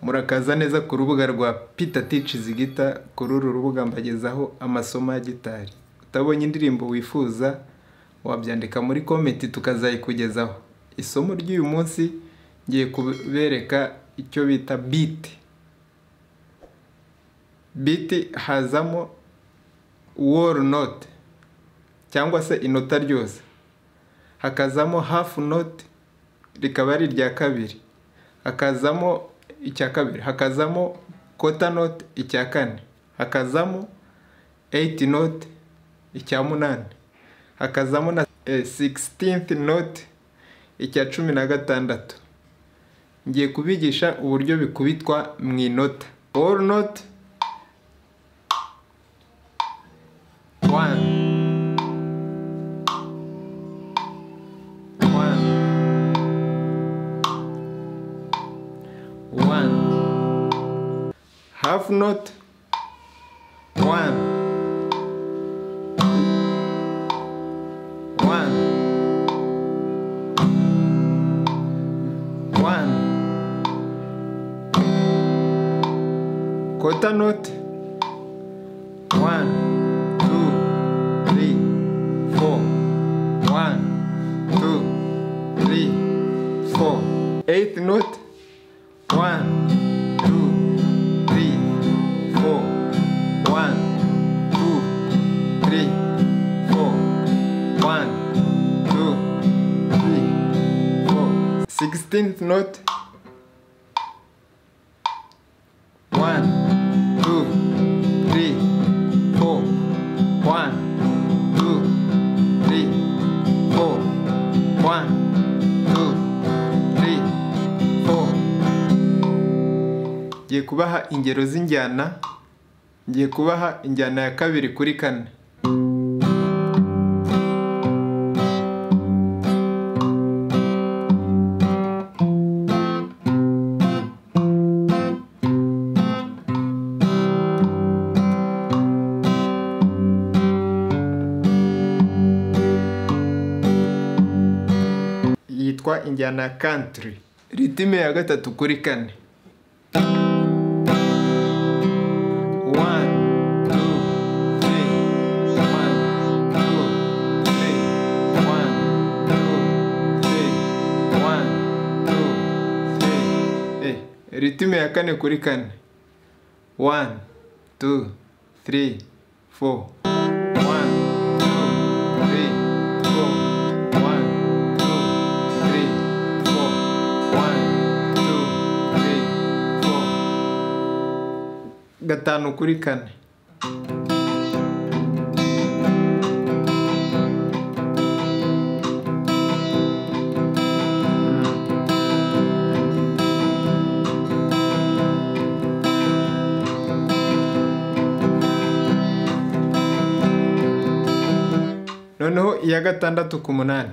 Murakaza neza ku rubuga rwa Peter Teaches Guitar. Kuri uru rubuga mbagezaho amasomo ya gitari. Utabonye indirimbo wifuza wabyandika muri comment tukazayikugezaho. Isomo ry'uyu munsi ngiye kubereka icyo bita beat. Beat hazamo whole note cyangwa se inota ryose. Hakazamo half note rikaba ari irya kabiri. Hakazamo icya kabiri, hakazamo quarter note icya kane, hakazamo 8 note icya munani, hakazamo na 16th note icya 16. Ngiye kubigisha uburyo bikubitwa mu inota. Whole note 1 half note 1 quarter note 1 2 3 4 1 2 3 4 8th note 1 16th note 1 2 3 4 1 2 3 4 1 2 3 4. Ngiye kubaha ingero z'injyana. Ngiye kubaha injyana ya kabiri kuri kane. Yitwa injyana country. Ritime ya gatatu kuri kane. 1 2 3 ritime ya kane kuri kane. 1 2 3 4 gatanu kuri kane. Noneho iya gatandatu ku munani.